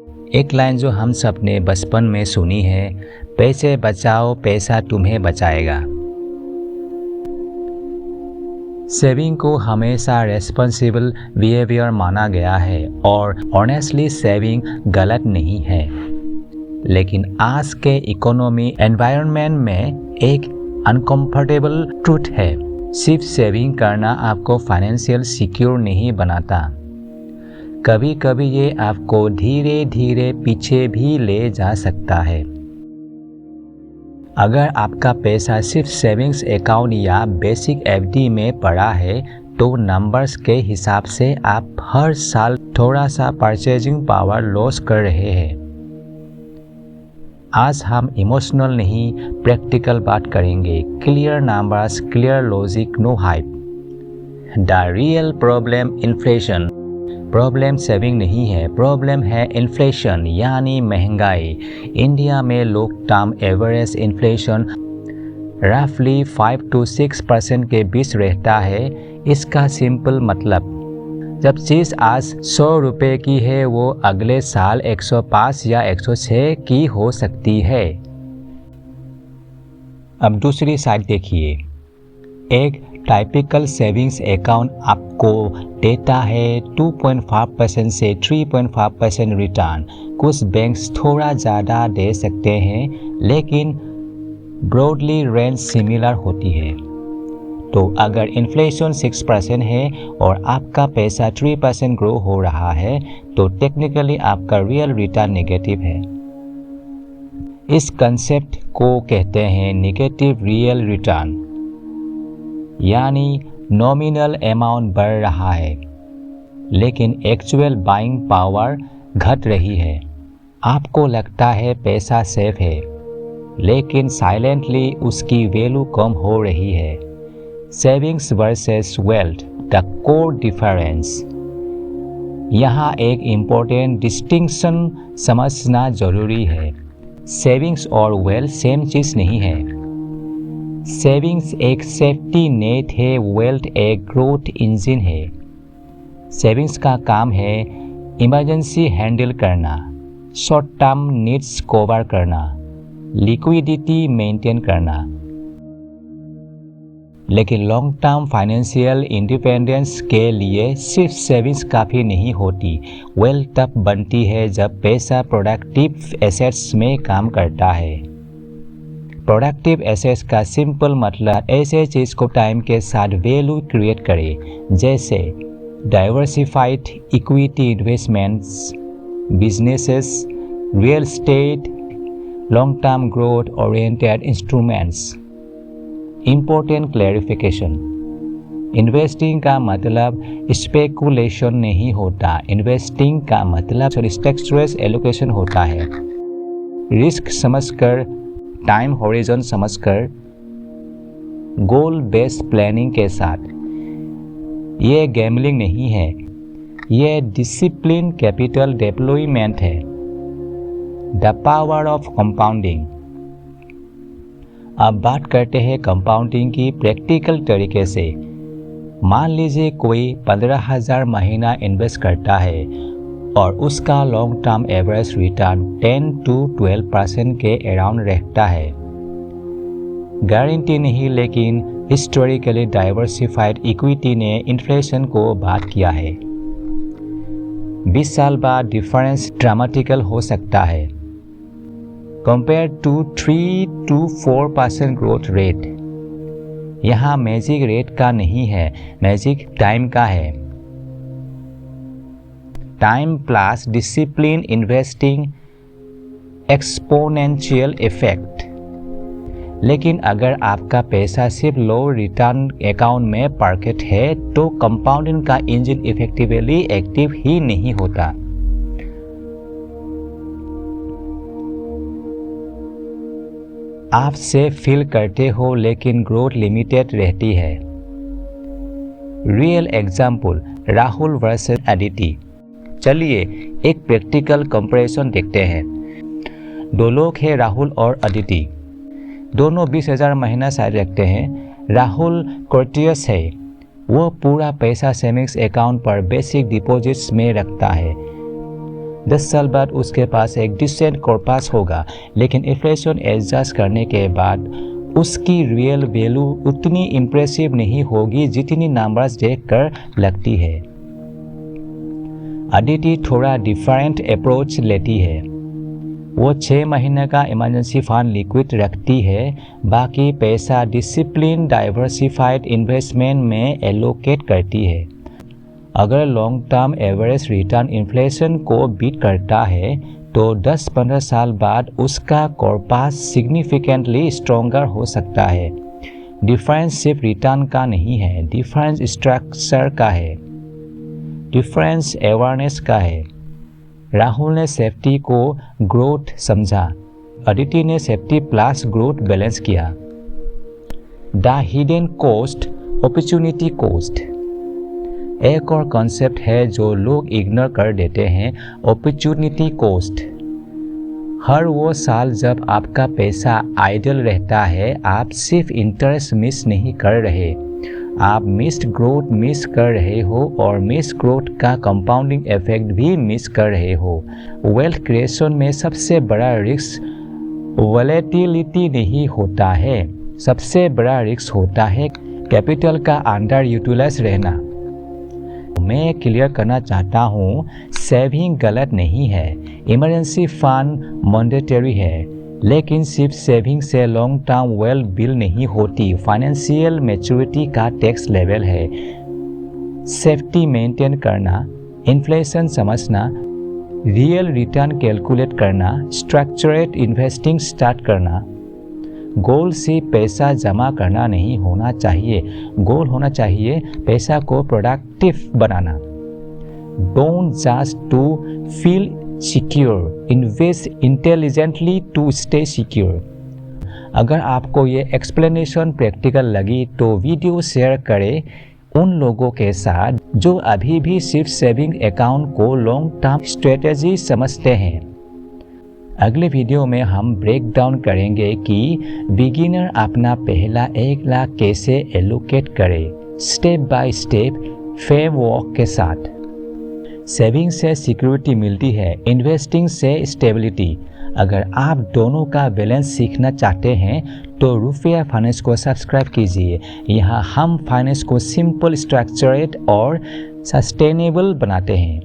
एक लाइन जो हम सब ने बचपन में सुनी है, पैसे बचाओ पैसा तुम्हें बचाएगा। सेविंग को हमेशा रेस्पॉन्सिबल बिहेवियर माना गया है और ऑनेस्टली सेविंग गलत नहीं है, लेकिन आज के इकोनॉमी एनवायरनमेंट में एक अनकंफर्टेबल ट्रूथ है, सिर्फ सेविंग करना आपको फाइनेंशियल सिक्योर नहीं बनाता। कभी कभी ये आपको धीरे धीरे पीछे भी ले जा सकता है। अगर आपका पैसा सिर्फ सेविंग्स अकाउंट या बेसिक एफडी में पड़ा है तो नंबर्स के हिसाब से आप हर साल थोड़ा सा परचेजिंग पावर लॉस कर रहे हैं। आज हम इमोशनल नहीं प्रैक्टिकल बात करेंगे। Clear numbers, clear logic, no hype. The real problem inflation. Problem saving नहीं है, प्रॉब्लम है इन्फ्लेशन यानी महंगाई। इंडिया में लॉन्ग टर्म एवरेज इन्फ्लेशन रफली 5 to 6% के बीच रहता है। इसका सिंपल मतलब, जब चीज़ आज 100 रुपये की है वो अगले साल 105 या 106 की हो सकती है। अब दूसरी साइड देखिए। एक टाइपिकल सेविंग्स अकाउंट आपको देता है 2.5% से 3.5% रिटर्न। कुछ बैंक्स थोड़ा ज़्यादा दे सकते हैं, लेकिन ब्रॉडली रेंज सिमिलर होती है। तो अगर इन्फ्लेशन 6% है और आपका पैसा 3% ग्रो हो रहा है तो टेक्निकली आपका रियल रिटर्न नेगेटिव है। इस कंसेप्ट को कहते हैं नेगेटिव रियल रिटर्न, यानी नॉमिनल अमाउंट बढ़ रहा है लेकिन एक्चुअल बाइंग पावर घट रही है। आपको लगता है पैसा सेफ है, लेकिन साइलेंटली उसकी वैल्यू कम हो रही है। Savings versus wealth, the core difference. यहाँ एक इम्पोर्टेंट डिस्टिंक्शन समझना जरूरी है। सेविंग्स और वेल्थ सेम चीज़ नहीं है। सेविंग्स एक सेफ्टी नेट है, वेल्थ एक ग्रोथ इंजन है। सेविंग्स का काम है इमरजेंसी हैंडल करना, शॉर्ट टर्म नीड्स कवर करना, लिक्विडिटी मेंटेन करना। लेकिन लॉन्ग टर्म फाइनेंशियल इंडिपेंडेंस के लिए सिर्फ सेविंग्स काफ़ी नहीं होती। वेल्थ तब बनती है जब पैसा प्रोडक्टिव एसेट्स में काम करता है। प्रोडक्टिव एसेट्स का सिंपल मतलब ऐसे चीज़ को टाइम के साथ वैल्यू क्रिएट करे, जैसे diversified equity investments, businesses, real estate, long term growth oriented instruments. Important clarification, investing का मतलब स्पेकुलेशन नहीं होता। इन्वेस्टिंग का मतलब स्ट्रक्चरल एलोकेशन होता है। रिस्क समझकर, टाइम हॉरिजन समझकर, गोल बेस्ड प्लानिंग के साथ। ये गैम्बलिंग नहीं है, ये डिसिप्लिन कैपिटल डिप्लॉयमेंट है। The power of compounding. अब बात करते हैं कंपाउंडिंग की प्रैक्टिकल तरीके से। मान लीजिए कोई 15,000 महीना इन्वेस्ट करता है और उसका long term average return 10 to 12% के अराउंड रहता है। गारंटी नहीं, लेकिन हिस्टोरिकली डाइवर्सिफाइड इक्विटी ने इन्फ्लेशन को बात किया है। 20 साल बाद डिफरेंस ड्रामेटिकल हो सकता है compare to 3 to 4% growth rate. यहाँ मैजिक रेट का नहीं है, मैजिक टाइम का है। Time plus discipline investing exponential effect. लेकिन अगर आपका पैसा सिर्फ लो रिटर्न अकाउंट में पार्केट है तो कंपाउंडिंग का इंजन इफेक्टिवली एक्टिव ही नहीं होता। आप सेफ फील करते हो लेकिन ग्रोथ लिमिटेड रहती है। Real example, Rahul versus Aditi. चलिए एक प्रैक्टिकल कंपैरिजन देखते हैं। दो लोग हैं, राहुल और अदिति। दोनों 20,000 महीना सैलरी रखते हैं। राहुल कोर्टियस है, वो पूरा पैसा सेविंग्स अकाउंट पर बेसिक डिपॉजिट्स में रखता है। 10 साल बाद उसके पास एक डिसेंट कॉर्पस होगा, लेकिन इन्फ्लेशन एडजस्ट करने के बाद उसकी रियल वैल्यू उतनी इम्प्रेसिव नहीं होगी जितनी नंबर्स देखकर लगती है। अदिति थोड़ा डिफरेंट अप्रोच लेती है। वो 6 महीने का इमरजेंसी फंड लिक्विड रखती है, बाकी पैसा डिसिप्लिन डाइवर्सिफाइड इन्वेस्टमेंट में एलोकेट करती है। अगर long term average return inflation को बीट करता है तो 10-15 साल बाद उसका कॉर्पस सिग्निफिकेंटली स्ट्रॉन्गर हो सकता है। डिफरेंस सिर्फ रिटर्न का नहीं है, डिफरेंस स्ट्रक्चर का है, डिफरेंस अवेयरनेस का है। राहुल ने सेफ्टी को ग्रोथ समझा, अदिति ने सेफ्टी प्लस ग्रोथ बैलेंस किया। The hidden cost, opportunity cost. एक और कॉन्सेप्ट है जो लोग इग्नोर कर देते हैं, अपॉर्चुनिटी कॉस्ट। हर वो साल जब आपका पैसा आइडल रहता है, आप सिर्फ इंटरेस्ट मिस नहीं कर रहे, आप मिस्ड ग्रोथ मिस कर रहे हो और मिस ग्रोथ का कंपाउंडिंग इफेक्ट भी मिस कर रहे हो। वेल्थ क्रिएशन में सबसे बड़ा रिस्क वोलेटिलिटी नहीं होता है, सबसे बड़ा रिस्क होता है कैपिटल का अंडर यूटिलाइज रहना। मैं क्लियर करना चाहता हूँ, सेविंग गलत नहीं है, इमरजेंसी फंड मैंडेटरी है, लेकिन सिर्फ सेविंग से लॉन्ग टर्म वेल्थ बिल्ड नहीं होती। फाइनेंशियल मैच्योरिटी का टैक्स लेवल है सेफ्टी मेंटेन करना, इन्फ्लेशन समझना, रियल रिटर्न कैलकुलेट करना, स्ट्रक्चरेड इन्वेस्टिंग स्टार्ट करना। गोल से पैसा जमा करना नहीं होना चाहिए, गोल होना चाहिए पैसा को प्रोडक्टिव बनाना। Don't just to feel secure, invest intelligently to stay secure. अगर आपको ये एक्सप्लेनेशन प्रैक्टिकल लगी तो वीडियो शेयर करें उन लोगों के साथ जो अभी भी सिर्फ सेविंग अकाउंट को लॉन्ग टर्म स्ट्रेटेजी समझते हैं। अगले वीडियो में हम ब्रेक डाउन करेंगे कि बिगिनर अपना पहला 1 लाख कैसे एलोकेट करे, स्टेप बाय स्टेप फ्रेमवर्क के साथ। सेविंग से सिक्योरिटी मिलती है, इन्वेस्टिंग से स्टेबिलिटी। अगर आप दोनों का बैलेंस सीखना चाहते हैं तो रुफिया फाइनेंस को सब्सक्राइब कीजिए। यहाँ हम फाइनेंस को सिंपल, स्ट्रक्चर्ड और सस्टेनेबल बनाते हैं।